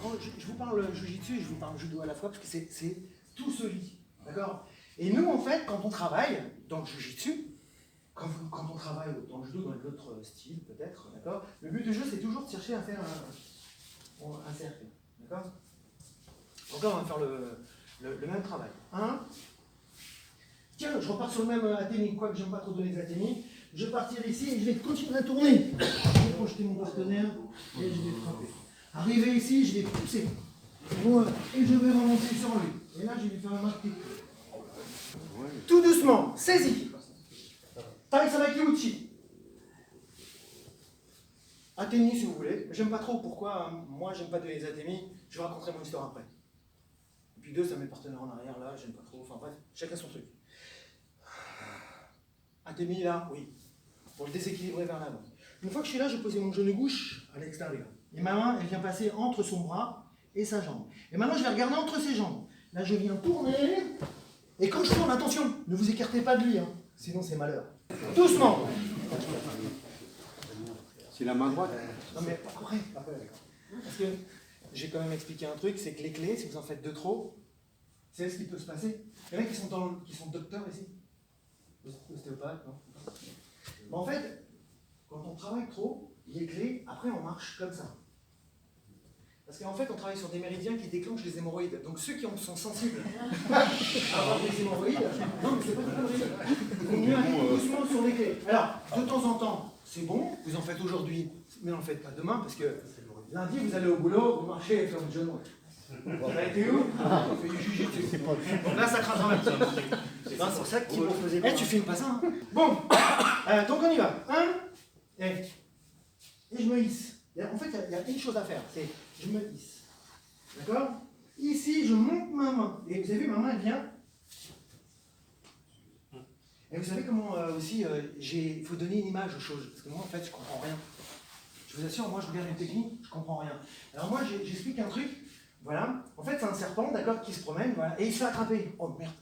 quand je vous parle Jiu-Jitsu et je vous parle judo à la fois, parce que c'est tout se lie. D'accord? Et nous, en fait, quand on travaille dans le Jiu-Jitsu, quand on travaille dans le judo, dans d'autres styles peut-être, d'accord, le but du jeu, c'est toujours de chercher à faire un cercle. D'accord? Donc là, on va faire le même travail. Tiens, je repars sur le même athénie, quoique j'aime pas trop donner des athénies. Je vais partir ici et je vais continuer à tourner. Je vais projeter mon partenaire et je vais frapper. Arrivé ici, je vais pousser. Et je vais remonter sur lui. Et là, je vais faire un marqué. Tout doucement, saisis. Tai Sabakiuchi. Athénie si vous voulez. J'aime pas trop pourquoi, moi j'aime pas donner des athénies. Je vais raconter mon histoire après. Et puis deux, ça met le partenaire en arrière, là, j'aime pas trop. Enfin bref, chacun son truc. Athénie là, oui. Pour le déséquilibrer vers l'avant. Une fois que je suis là, je vais poser mon genou gauche à l'extérieur. Et ma main, elle vient passer entre son bras et sa jambe. Et maintenant, je vais regarder entre ses jambes. Là, je viens tourner. Et quand je tourne, attention, ne vous écartez pas de lui, hein, sinon c'est malheur. Doucement. C'est la main droite. Non mais après, d'accord. Parce que j'ai quand même expliqué un truc, c'est que les clés, si vous en faites de trop, c'est ce qui peut se passer. Il y en a qui sont docteurs ici. Ostéopathes, non? Mais en fait, quand on travaille trop, les clés, après on marche comme ça. Parce qu'en fait, on travaille sur des méridiens qui déclenchent les hémorroïdes. Donc ceux qui sont sensibles à avoir des hémorroïdes, non mais c'est pas du tout. Il vaut mieux aller doucement sur les clés. Alors, de temps en temps, c'est bon, vous en faites aujourd'hui, mais n'en faites pas demain, parce que lundi, vous allez au boulot, vous marchez sur le genou. Vous avez été où? On fait du Jiu-Jitsu. Donc là, ça craint quand même. C'est pour ça que Thibaut faisait pas. Tu filmes pas ça, hein? Bon, donc on y va. Et je me hisse. En fait, il y a une chose à faire, c'est je me hisse. D'accord? Ici, je monte ma main. Et vous avez vu, ma main, elle vient. Et vous savez comment aussi, il faut donner une image aux choses. Parce que moi, en fait, je comprends rien. Je vous assure, moi, je regarde une technique, je comprends rien. Alors moi, j'explique un truc. Voilà. En fait, c'est un serpent, d'accord, qui se promène, voilà, et il se fait attraper. Oh merde.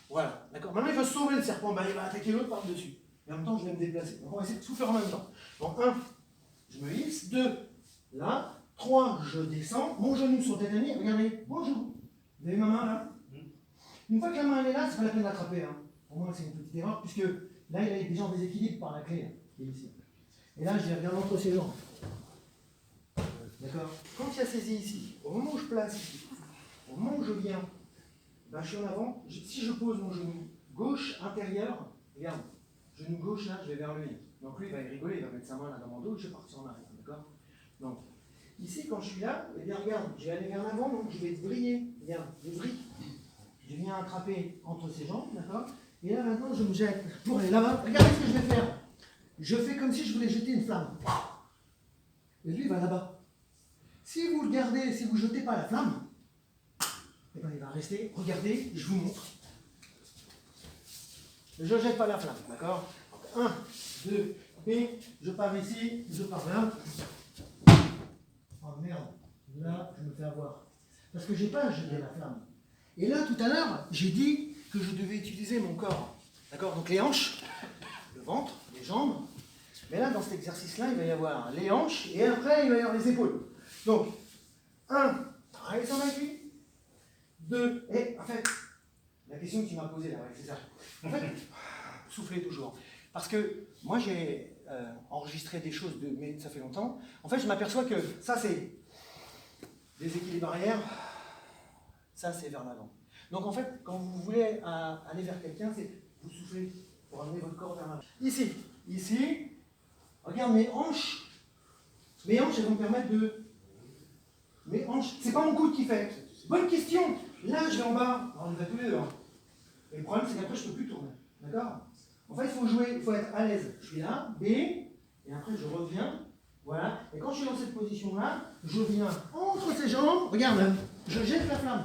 Voilà, d'accord. Maintenant, il va sauver le serpent, il va attaquer l'autre par-dessus. Et en même temps, je vais me déplacer. Donc, on va essayer de tout faire en même temps. Donc, 1, je me hisse. 2, là. 3, je descends. Mon genou sur tête amie. Regardez, bonjour. Vous avez ma main là? Une fois que la main elle est là, c'est pas la peine d'attraper. Hein. Pour moi, c'est une petite erreur, puisque là, il est déjà en déséquilibre par la clé, hein, qui est ici. Et là, je vais regarder entre ses jambes. D'accord? Quand il y a saisi ici, au moment où je place ici, au moment où je viens, ben, je suis en avant. Si je pose mon genou gauche intérieur, regarde, genou gauche là, je vais vers lui. Donc lui, il va y rigoler, il va mettre sa main là dans mon dos, je vais partir en arrière. D'accord? Donc, ici, quand je suis là, eh bien, regarde, je vais aller vers l'avant, donc je vais vriller. Regarde, je vrille. Je viens attraper entre ses jambes, d'accord? Et là, maintenant, je me jette pour aller là-bas. Regardez ce que je vais faire. Je fais comme si je voulais jeter une flamme. Et lui, il va là-bas. Si vous le gardez, si vous ne jetez pas la flamme, eh bien, il va rester. Regardez, je vous montre. Je ne jette pas la flamme, d'accord? 1, 2, et je pars ici, je pars là. Oh merde, là, je me fais avoir. Parce que je n'ai pas jeté la flamme. Et là, tout à l'heure, j'ai dit que je devais utiliser mon corps. D'accord? Donc les hanches, le ventre, les jambes. Mais là, dans cet exercice-là, il va y avoir les hanches et après, il va y avoir les épaules. Donc, 1, travaille sur l'appui. 2, et en fait, la question que tu m'as posée là, ouais, c'est ça. En fait, soufflez toujours. Parce que moi, j'ai enregistré des choses, mais ça fait longtemps. En fait, je m'aperçois que ça, c'est déséquilibre arrière. Ça, c'est vers l'avant. Donc, en fait, quand vous voulez aller vers quelqu'un, c'est vous soufflez pour amener votre corps vers l'avant. Ici, regarde mes hanches. Mes hanches, elles vont me permettre de... Mes hanches, c'est pas mon coude qui fait. Bonne question. Là, je vais en bas. Alors, on y va tous les deux. Hein. Et le problème, c'est qu'après, je ne peux plus tourner. D'accord? En fait, il faut jouer, il faut être à l'aise. Je suis là, B, et après, je reviens. Voilà. Et quand je suis dans cette position-là, je viens entre ses jambes. Regarde, je jette la flamme.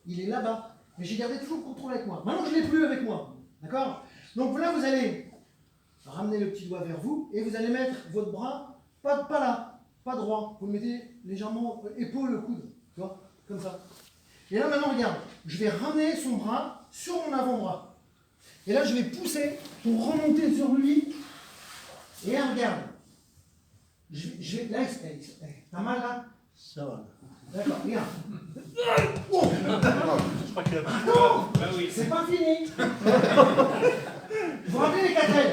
Il est là-bas. Mais j'ai gardé toujours le contrôle avec moi. Maintenant, je ne l'ai plus avec moi. D'accord? Donc là, vous allez ramener le petit doigt vers vous et vous allez mettre votre bras, pas là, pas droit. Vous le mettez légèrement épaule, coude. Tu vois? Comme ça. Et là, maintenant, regarde. Je vais ramener son bras sur mon avant-bras. Et là, je vais pousser pour remonter sur lui. Et là, regarde. Là, t'as mal là? Ça va. D'accord, regarde. Je crois qu'il a pris. Non, Bah oui. c'est pas fini. Vous vous rappelez les 4L?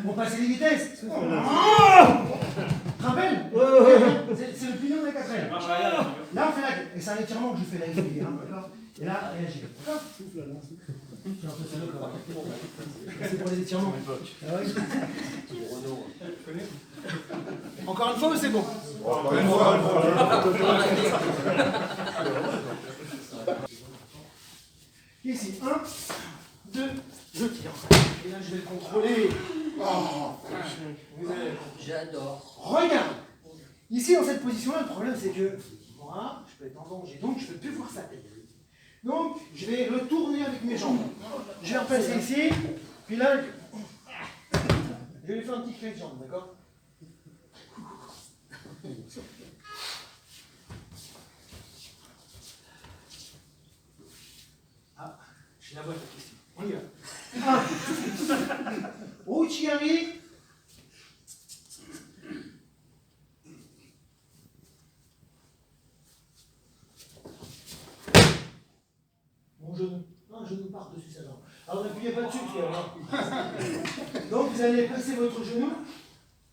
Pour passer les vitesses. Tu te rappelles? C'est le pignon des 4L. Marche arrière. Là, on fait la... Et c'est un étirement que je fais là, d'accord? Et là, réagir. D'accord? J'ai un peu ça, d'accord. C'est pour les étirements. Ah ouais. Encore une fois ou c'est bon? Une fois. Ici, 1, 2, je tire. Et là, je vais le contrôler. Oh, J'adore. regarde. Ici, dans cette position-là, le problème, c'est que moi, je peux être en danger, donc je ne peux plus voir sa tête. Donc, je vais le tourner avec mes jambes. Je vais repasser ici, puis là, je vais lui faire un petit clé de jambe, d'accord? Ah, je la vois ta question. On y va. 1. Uchiari. Mon genou. Un genou par-dessus sa jambe. Alors n'appuyez pas dessus, donc vous allez passer votre genou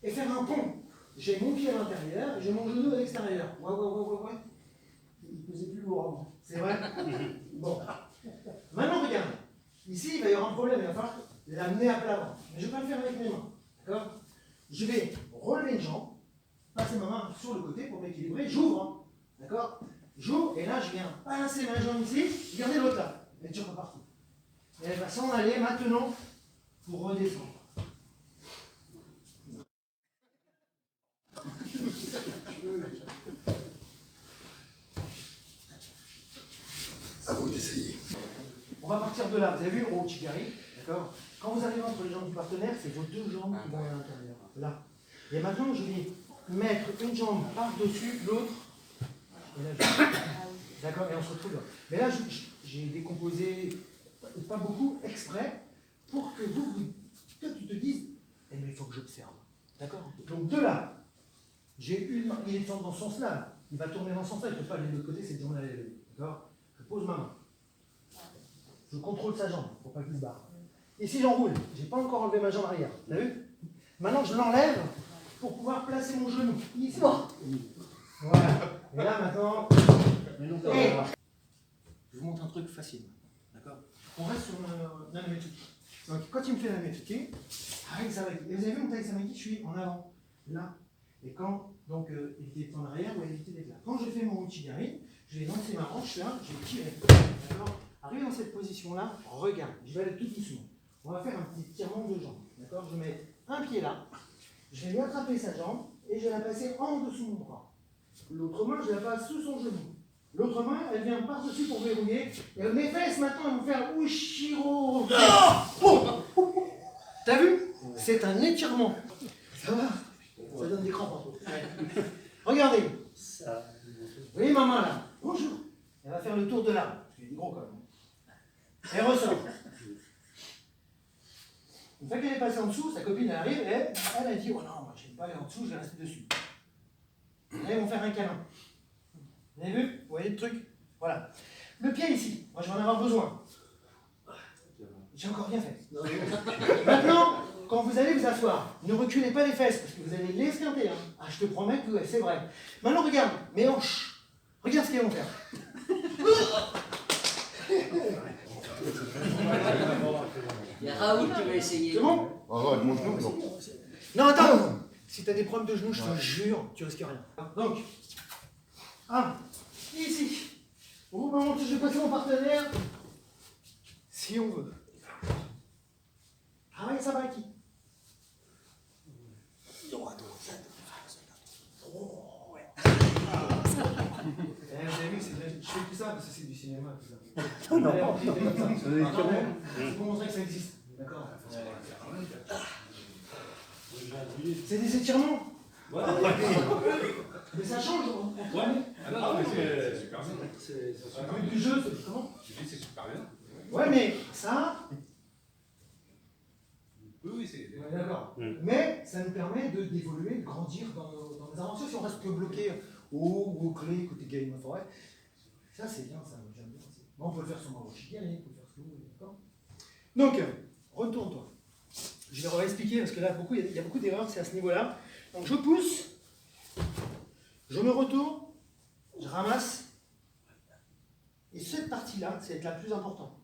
et faire un pont. J'ai mon pied à l'intérieur et j'ai mon genou à l'extérieur. Ouais. Il pesait plus lourd avant. C'est vrai? Bon. Maintenant, regarde. Ici, il va y avoir un problème. Il va falloir l'amener à plat ventre. Mais je ne vais pas le faire avec mes mains. D'accord? Je vais relever une jambe, passer ma main sur le côté pour m'équilibrer. J'ouvre. Hein. D'accord? J'ouvre et là, je viens passer ma jambe ici. Regardez l'autre là. Elle tire pas partout. Et elle va s'en aller maintenant pour redescendre. À vous d'essayer. On va partir de là. Vous avez vu le Ouchigari, d'accord? Quand vous arrivez entre les jambes du partenaire, c'est vos deux jambes qui vont à l'intérieur. Là. Et maintenant, je vais mettre une jambe par-dessus l'autre. Et là, d'accord? Et on se retrouve là. Mais là, j'ai décomposé, pas beaucoup, exprès, pour que toi, tu te dises, eh bien, il faut que j'observe. D'accord? Donc, de là, j'ai une main, il est dans ce sens-là. Il va tourner dans ce sens-là, il ne peut pas aller de l'autre côté, c'est jambe à l'élever. D'accord? Je pose ma main. Je contrôle sa jambe pour pas qu'il se barre. Et si j'enroule, je n'ai pas encore enlevé ma jambe arrière. Vous avez vu? Maintenant, je l'enlève pour pouvoir placer mon genou. Ici. Voilà. Et là, maintenant, je vous montre un truc facile. D'accord? On reste sur Nanametuki. Donc, quand il me fait Nanametuki, avec Samaki. Et vous avez vu, mon taille Samaki, je suis en avant. Là. Et quand, donc, éviter d'être en arrière ou éviter d'être là. Quand je fais mon Uchigari, je vais lancer ma hanche là, je vais tirer. D'accord? Arrivé dans cette position-là, regarde, je vais aller tout doucement. On va faire un petit tirement de jambe. D'accord? Je mets un pied là, je vais lui attraper sa jambe et je vais la passer en dessous de mon bras. L'autre main, je la passe sous son genou. L'autre main, elle vient par-dessus pour verrouiller. Et mes fesses maintenant, elles vont faire Ushiro. T'as vu? C'est un étirement. Ça va? Ça donne des crampes un peu. Regardez. Vous voyez ma main là? Bonjour. Elle va faire le tour de l'arbre. Parce qu'il est gros quand même. Elle ressort. Une fois qu'elle est passée en dessous, sa copine elle arrive et elle a dit: oh non, moi je n'aime pas aller en dessous, je vais rester dessus. Et là, ils vont faire un câlin. Vous avez vu? Vous voyez le truc? Voilà. Le pied ici, moi je vais en avoir besoin. J'ai encore rien fait. Maintenant, quand vous allez vous asseoir, ne reculez pas les fesses parce que vous allez les esquinter. Hein. Ah, je te promets que c'est vrai. Maintenant, regarde, mes hanches. Regarde ce qu'elles vont faire. Il y a Raoul qui va essayer. C'est bon? Avec mon genou, non. Non, attends. Si tu as des problèmes de genoux, je te jure, tu risques rien. Donc, ici. Au moment où je vais passer mon partenaire, si on veut. Travaille ça va qui? Vous avez vu, je fais tout ça parce que c'est du cinéma. Tout ça. Non, c'est pour montrer que ça existe. D'accord? C'est des étirements. Ouais. Mais ça change. Ouais. Ah non, mais c'est super bien. Le but du jeu, c'est comment? C'est super bien. Ouais, mais ça. Oui, c'est. D'accord. Mais ça nous permet d'évoluer, de grandir dans les aventures. Si on reste bloqué ou clé côté Game of Forêt. Ça, c'est bien, ça, j'aime bien aussi. Bon, on peut le faire sur Mauro Chigani, on peut faire ce que vous voulez, d'accord? Donc, retourne-toi. Je vais réexpliquer parce que là, il y a beaucoup d'erreurs, c'est à ce niveau-là. Donc, je pousse, je me retourne, je ramasse, et cette partie-là, c'est la plus importante.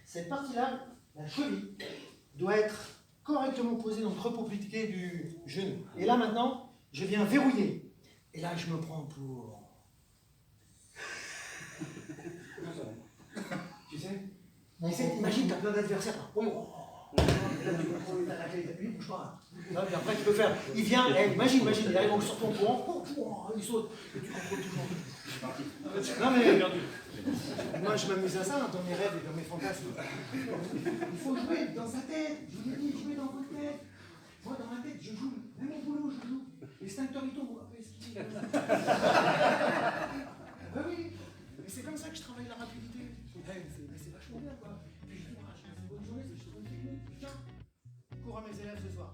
Cette partie-là, la cheville, doit être correctement posée, donc repropriété du genou. Et là, maintenant, je viens verrouiller. Et là, je me prends pour... Tu sais? Imagine, tu as plein d'adversaires. Oui, t'as la clé d'appui, bouge pas. Et après, tu peux faire. Il vient, imagine, il arrive sur ton courant, il saute. Et tu contrôles toujours. Non, mais moi, je m'amuse à ça dans mes rêves et dans mes fantasmes. Il faut jouer dans sa tête. Je vous l'ai dit, jouer dans votre tête. Moi, dans ma tête, je joue. Même au boulot, je joue. L'extincteur, il tombe. Après, ben oui, mais c'est comme ça que je travaille la rapidité. Mais c'est vachement bien, quoi. Puis je dis, je passe une bonne journée, c'est juste une technique. Tiens, cours à mes élèves ce soir.